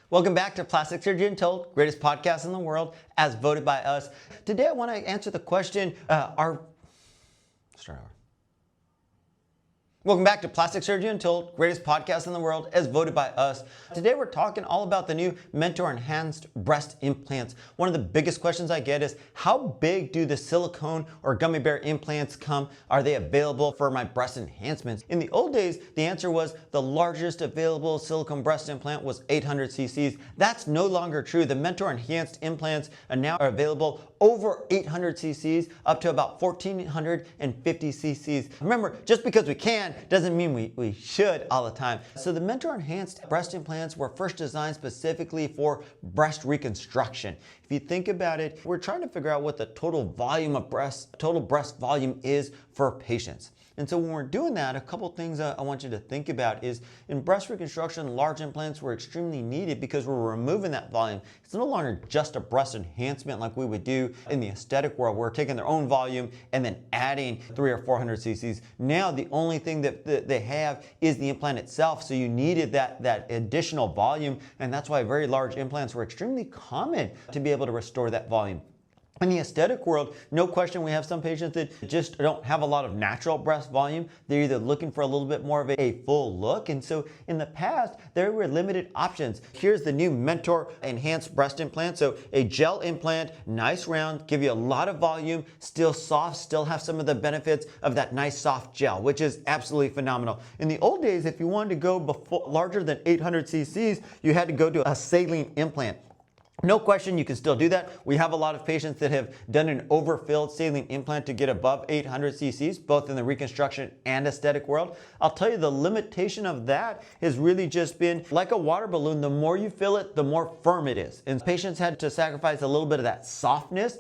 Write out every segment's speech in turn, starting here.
Welcome back to Plastic Surgery Untold, greatest podcast in the world, as voted by us. Today I want to answer the question, Welcome back to Plastic Surgery Untold, greatest podcast in the world, as voted by us. Today we're talking all about the new Mentor Enhanced breast implants. One of the biggest questions I get is, how big do the silicone or gummy bear implants come? Are they available for my breast enhancements? In the old days, the answer was the largest available silicone breast implant was 800 cc's. That's no longer true. The Mentor Enhanced implants are now available over 800 cc's up to about 1450 cc's. Remember, just because we can doesn't mean we should all the time. So the Mentor Enhanced breast implants were first designed specifically for breast reconstruction. If you think about it, we're trying to figure out what the total breast volume is for patients. And so when we're doing that, a couple things I want you to think about is, in breast reconstruction, large implants were extremely needed because we're removing that volume. It's no longer just a breast enhancement like we would do in the aesthetic world. We're taking their own volume and then adding 300 or 400 cc's. Now the only thing that they have is the implant itself. So you needed that additional volume, and that's why very large implants were extremely common to be able to restore that volume. In the aesthetic world, no question, we have some patients that just don't have a lot of natural breast volume. They're either looking for a little bit more of a full look. And so in the past, there were limited options. Here's the new Mentor Enhanced breast implant. So a gel implant, nice round, give you a lot of volume, still soft, still have some of the benefits of that nice soft gel, which is absolutely phenomenal. In the old days, if you wanted to go larger than 800 cc's, you had to go to a saline implant. No question, you can still do that. We have a lot of patients that have done an overfilled saline implant to get above 800 cc's, both in the reconstruction and aesthetic world. I'll tell you, the limitation of that has really just been like a water balloon. The more you fill it, the more firm it is. And patients had to sacrifice a little bit of that softness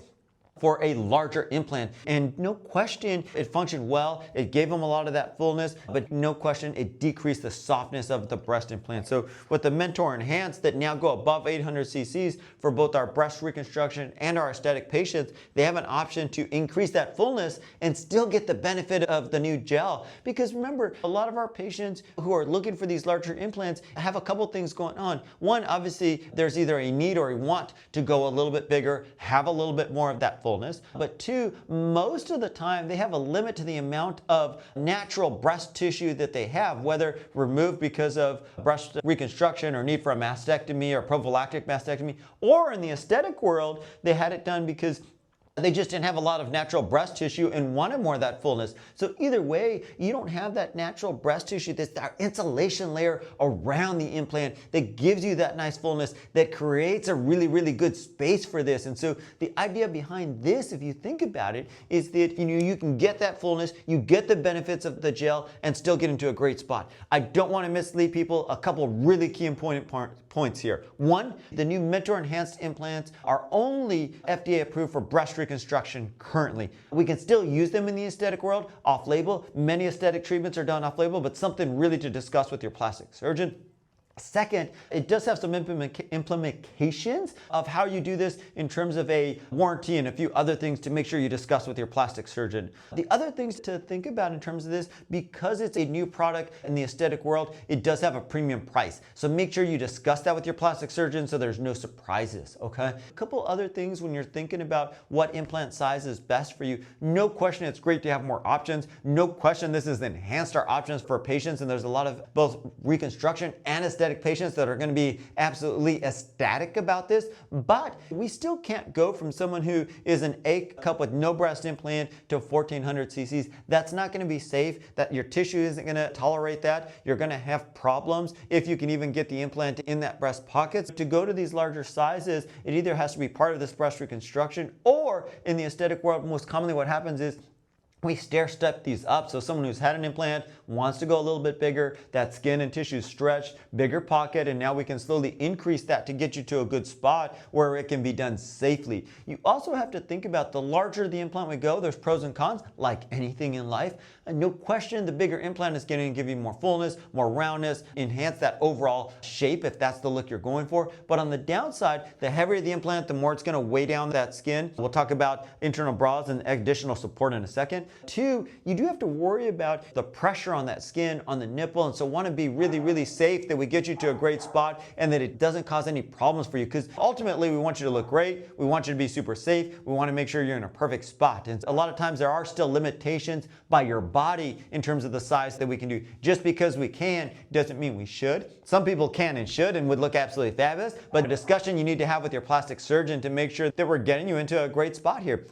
for a larger implant. And no question, it functioned well. It gave them a lot of that fullness, but no question, it decreased the softness of the breast implant. So with the Mentor Enhanced that now go above 800 cc's for both our breast reconstruction and our aesthetic patients, they have an option to increase that fullness and still get the benefit of the new gel. Because remember, a lot of our patients who are looking for these larger implants have a couple things going on. One, obviously, there's either a need or a want to go a little bit bigger, have a little bit more of that fullness. But two, most of the time they have a limit to the amount of natural breast tissue that they have, whether removed because of breast reconstruction or need for a mastectomy or prophylactic mastectomy, or in the aesthetic world, they had it done because they just didn't have a lot of natural breast tissue and wanted more of that fullness. So either way, you don't have that natural breast tissue, that's that insulation layer around the implant that gives you that nice fullness, that creates a really, really good space for this. And so the idea behind this, if you think about it, is that you can get that fullness, you get the benefits of the gel, and still get into a great spot. I don't want to mislead people. A couple really key important points here. One, the new Mentor Enhanced implants are only FDA approved for breast reconstruction currently. We can still use them in the aesthetic world off-label. Many aesthetic treatments are done off-label, but something really to discuss with your plastic surgeon. Second, it does have some implications of how you do this in terms of a warranty and a few other things to make sure you discuss with your plastic surgeon. The other things to think about in terms of this, because it's a new product in the aesthetic world, it does have a premium price. So make sure you discuss that with your plastic surgeon so there's no surprises, okay? A couple other things when you're thinking about what implant size is best for you. No question, it's great to have more options. No question, this has enhanced our options for patients, and there's a lot of both reconstruction and aesthetic patients that are going to be absolutely ecstatic about this, but we still can't go from someone who is an A cup with no breast implant to 1400 cc's. That's not going to be safe. That your tissue isn't going to tolerate that. You're going to have problems if you can even get the implant in that breast pocket. To go to these larger sizes, it either has to be part of this breast reconstruction, or in the aesthetic world, most commonly what happens is we stair step these up. So someone who's had an implant wants to go a little bit bigger, that skin and tissue stretched, bigger pocket, and now we can slowly increase that to get you to a good spot where it can be done safely. You also have to think about, the larger the implant we go, there's pros and cons like anything in life. no question the bigger implant is going to give you more fullness, more roundness, enhance that overall shape if that's the look you're going for. But on the downside, the heavier the implant, the more it's going to weigh down that skin. We'll talk about internal bras and additional support in a second. Two, you do have to worry about the pressure on that skin, on the nipple, and so want to be really, really safe that we get you to a great spot and that it doesn't cause any problems for you, because ultimately we want you to look great, we want you to be super safe, we want to make sure you're in a perfect spot. And a lot of times there are still limitations by your body in terms of the size that we can do. Just because we can doesn't mean we should. Some people can and should and would look absolutely fabulous, but a discussion you need to have with your plastic surgeon to make sure that we're getting you into a great spot here.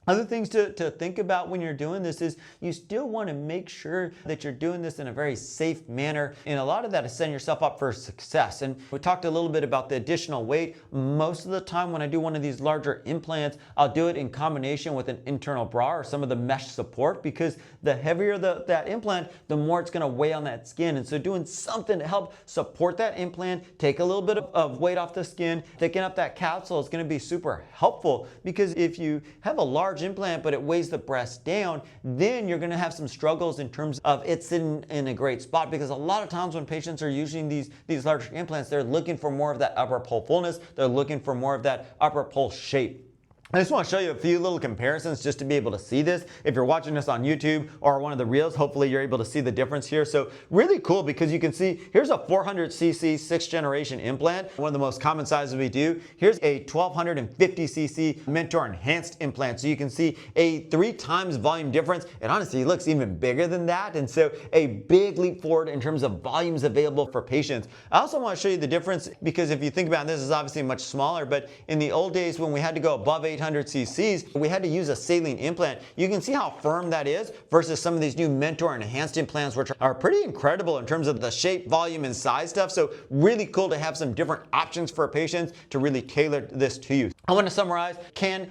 Other things to think about when you're doing this is you still want to make sure that you're doing this in a very safe manner. And a lot of that is setting yourself up for success. And we talked a little bit about the additional weight. Most of the time when I do one of these larger implants, I'll do it in combination with an internal bra or some of the mesh support, because the heavier that implant, the more it's going to weigh on that skin. And so doing something to help support that implant, take a little bit of weight off the skin, thicken up that capsule is going to be super helpful, because if you have a large implant but it weighs the breast down, then you're going to have some struggles in terms of it sitting in a great spot, because a lot of times when patients are using these larger implants, they're looking for more of that upper pole fullness, they're looking for more of that upper pole shape. I just want to show you a few little comparisons just to be able to see this. If you're watching this on YouTube or one of the reels, hopefully you're able to see the difference here. So really cool, because you can see here's a 400cc 6th generation implant, one of the most common sizes we do. Here's a 1250cc Mentor enhanced implant. So you can see a 3 times volume difference. It honestly looks even bigger than that. And so a big leap forward in terms of volumes available for patients. I also want to show you the difference, because if you think about it, this is obviously much smaller, but in the old days when we had to go above 800 cc's, we had to use a saline implant. You can see how firm that is versus some of these new Mentor enhanced implants, which are pretty incredible in terms of the shape, volume, and size stuff. So really cool to have some different options for patients to really tailor this to you. I want to summarize. Can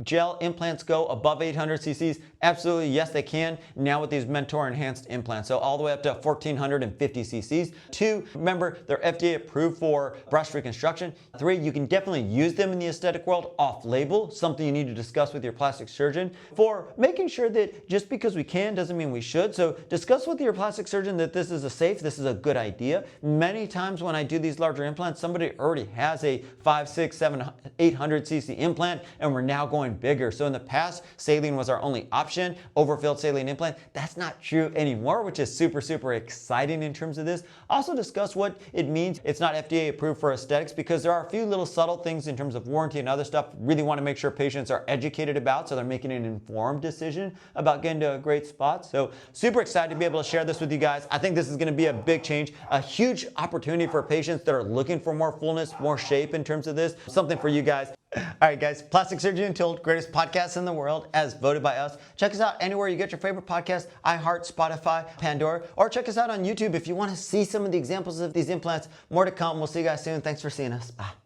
gel implants go above 800 cc's? Absolutely, yes, they can. Now with these Mentor enhanced implants, so all the way up to 1450 cc's. 2, remember, they're FDA approved for breast reconstruction. 3, you can definitely use them in the aesthetic world off-label, something you need to discuss with your plastic surgeon. 4, making sure that just because we can doesn't mean we should. So discuss with your plastic surgeon that this is this is a good idea. Many times when I do these larger implants, somebody already has a 5, 6, 7, 800 cc implant, and we're now going bigger. So in the past, saline was our only option, overfilled saline implant. That's not true anymore, which is super, super exciting in terms of this. Also discuss what it means it's not FDA approved for aesthetics, because there are a few little subtle things in terms of warranty and other stuff really want to make sure patients are educated about, so they're making an informed decision about getting to a great spot. So super excited to be able to share this with you guys. I think this is going to be a big change, a huge opportunity for patients that are looking for more fullness, more shape in terms of this. Something for you guys. All right, guys, Plastic Surgery Untold, greatest podcast in the world as voted by us. Check us out anywhere you get your favorite podcast, iHeart, Spotify, Pandora, or check us out on YouTube if you want to see some of the examples of these implants. More to come. We'll see you guys soon. Thanks for seeing us. Bye.